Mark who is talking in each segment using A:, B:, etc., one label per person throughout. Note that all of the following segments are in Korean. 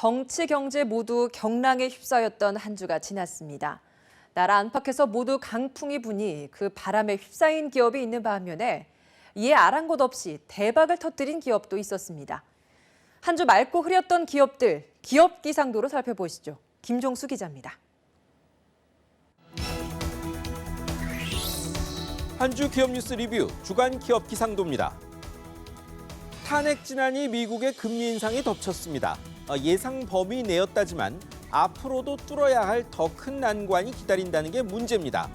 A: 정치, 경제 모두 경랑에 휩싸였던 한 주가 지났습니다. 나라 안팎에서 모두 강풍이 부니 그 바람에 휩싸인 기업이 있는 반면에 이에 아랑곳 없이 대박을 터뜨린 기업도 있었습니다. 한 주 맑고 흐렸던 기업들, 기업 기상도로 살펴보시죠. 김종수 기자입니다.
B: 한 주 기업 뉴스 리뷰 주간 기업 기상도입니다. 탄핵 진안이 미국의 금리 인상에 덮쳤습니다. 예상 범위 내였다지만 앞으로도 뚫어야 할 더 큰 난관이 기다린다는 게 문제입니다.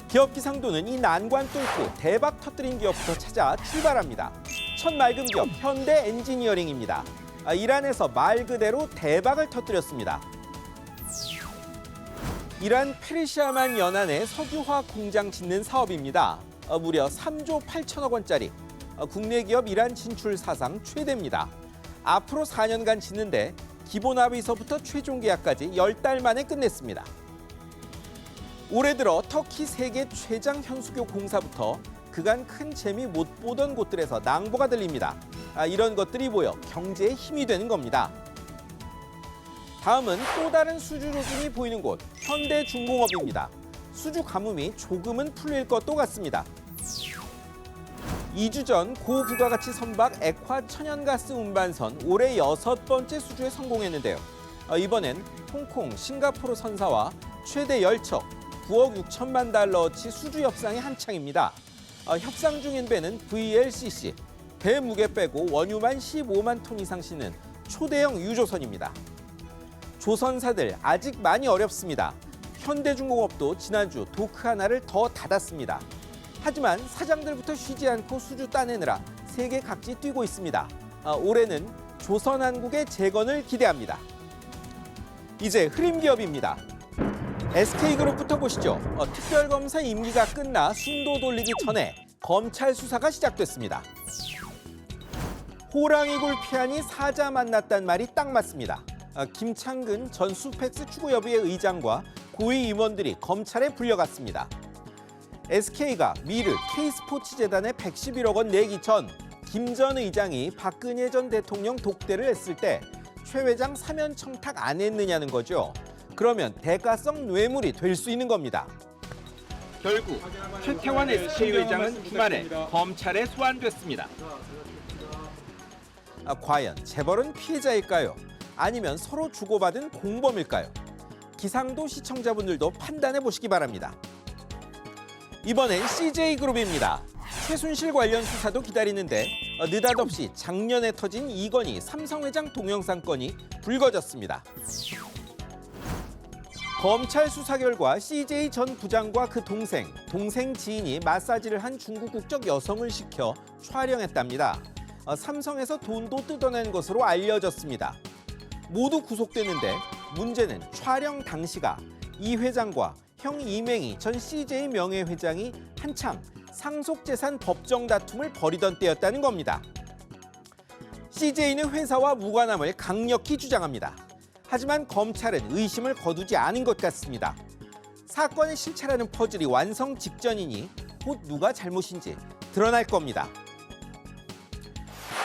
B: 기업 기상도는 이 난관 뚫고 대박 터뜨린 기업부터 찾아 출발합니다. 첫 맑은 기업 현대 엔지니어링입니다. 이란에서 말 그대로 대박을 터뜨렸습니다. 이란 페르시아만 연안에 석유화학 공장 짓는 사업입니다. 무려 3조 8천억 원짜리. 국내 기업 이란 진출 사상 최대입니다. 앞으로 4년간 짓는데 기본 합의서부터 최종 계약까지 10달 만에 끝냈습니다. 올해 들어 터키 세계 최장 현수교 공사부터 그간 큰 재미 못 보던 곳들에서 낭보가 들립니다. 이런 것들이 모여 경제에 힘이 되는 겁니다. 다음은 또 다른 수주 조짐이 보이는 곳, 현대중공업입니다. 수주 가뭄이 조금은 풀릴 것도 같습니다. 2주 전 고부가가치 선박 액화 천연가스 운반선 올해 6번째 수주에 성공했는데요. 이번엔 홍콩, 싱가포르 선사와 최대 열척 9억 6천만 달러어치 수주 협상이 한창입니다. 협상 중인 배는 VLCC, 배 무게 빼고 원유만 15만 톤 이상 싣는 초대형 유조선입니다. 조선사들 아직 많이 어렵습니다. 현대중공업도 지난주 도크 하나를 더 닫았습니다. 하지만 사장들부터 쉬지 않고 수주 따내느라 세계 각지 뛰고 있습니다. 올해는 조선한국의 재건을 기대합니다. 이제 흐림기업입니다. SK그룹부터 보시죠. 특별검사 임기가 끝나 순도 돌리기 전에 검찰 수사가 시작됐습니다. 호랑이 굴 피하니 사자 만났단 말이 딱 맞습니다. 김창근 전 수펙스 추구협의회 의장과 고위 임원들이 검찰에 불려갔습니다. SK가 미르 K스포츠재단에 111억 원 내기 전 김 전 의장이 박근혜 전 대통령 독대를 했을 때 최 회장 사면 청탁 안 했느냐는 거죠. 그러면 대가성 뇌물이 될 수 있는 겁니다.
C: 결국 최태원 SK 회장은 주말에 검찰에 소환됐습니다.
B: 과연 재벌은 피해자일까요? 아니면 서로 주고받은 공범일까요? 기상도 시청자분들도 판단해 보시기 바랍니다. 이번엔 CJ그룹입니다. 최순실 관련 수사도 기다리는데 느닷없이 작년에 터진 이건희 삼성회장 동영상 건이 불거졌습니다. 검찰 수사 결과 CJ 전 부장과 그 동생 지인이 마사지를 한 중국 국적 여성을 시켜 촬영했답니다. 삼성에서 돈도 뜯어낸 것으로 알려졌습니다. 모두 구속됐는데 문제는 촬영 당시가 이 회장과 형 이맹희 전 CJ 명예회장이 한창 상속재산 법정 다툼을 벌이던 때였다는 겁니다. CJ는 회사와 무관함을 강력히 주장합니다. 하지만 검찰은 의심을 거두지 않은 것 같습니다. 사건의 실체라는 퍼즐이 완성 직전이니 곧 누가 잘못인지 드러날 겁니다.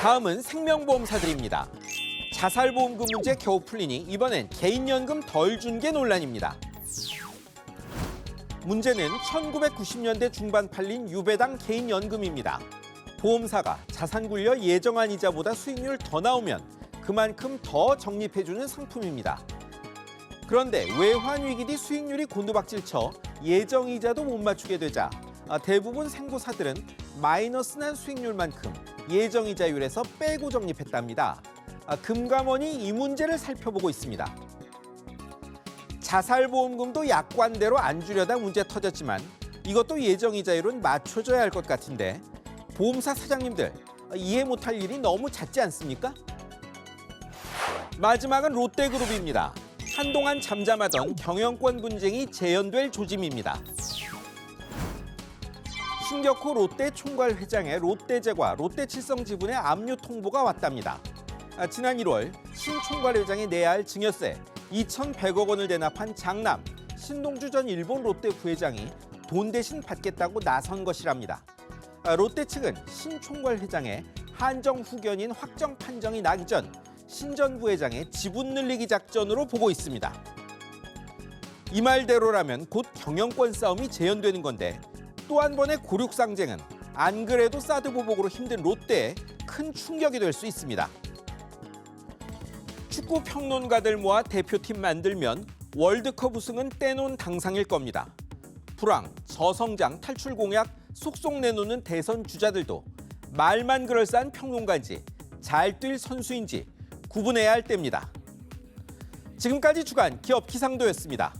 B: 다음은 생명보험사들입니다. 자살보험금 문제 겨우 풀리니 이번엔 개인연금 덜 준 게 논란입니다. 문제는 1990년대 중반 팔린 유배당 개인연금입니다. 보험사가 자산 굴려 예정한 이자보다 수익률 더 나오면 그만큼 더 적립해주는 상품입니다. 그런데 외환 위기 뒤 수익률이 곤두박질쳐 예정이자도 못 맞추게 되자 대부분 생보사들은 마이너스 난 수익률만큼 예정이자율에서 빼고 적립했답니다. 금감원이 이 문제를 살펴보고 있습니다. 자살보험금도 약관대로 안 주려다 문제 터졌지만 이것도 예정이자율은 맞춰줘야 할 것 같은데 보험사 사장님들 이해 못할 일이 너무 잦지 않습니까? 마지막은 롯데그룹입니다. 한동안 잠잠하던 경영권 분쟁이 재현될 조짐입니다. 신격호 롯데 총괄 회장의 롯데제과, 롯데칠성지분의 압류 통보가 왔답니다. 지난 1월 신 총괄 회장이 내야 할 증여세 2,100억 원을 대납한 장남 신동주 전 일본 롯데 부회장이 돈 대신 받겠다고 나선 것이랍니다. 롯데 측은 신 총괄 회장의 한정 후견인 확정 판정이 나기 전 신전 부회장의 지분 늘리기 작전으로 보고 있습니다. 이 말대로라면 곧 경영권 싸움이 재현되는 건데 또 한 번의 고륙상쟁은 안 그래도 사드 보복으로 힘든 롯데에 큰 충격이 될 수 있습니다. 축구 평론가들 모아 대표팀 만들면 월드컵 우승은 떼놓은 당상일 겁니다. 불황, 저성장, 탈출 공약 속속 내놓는 대선 주자들도 말만 그럴싸한 평론가인지 잘 뛸 선수인지 구분해야 할 때입니다. 지금까지 주간 기업 기상도였습니다.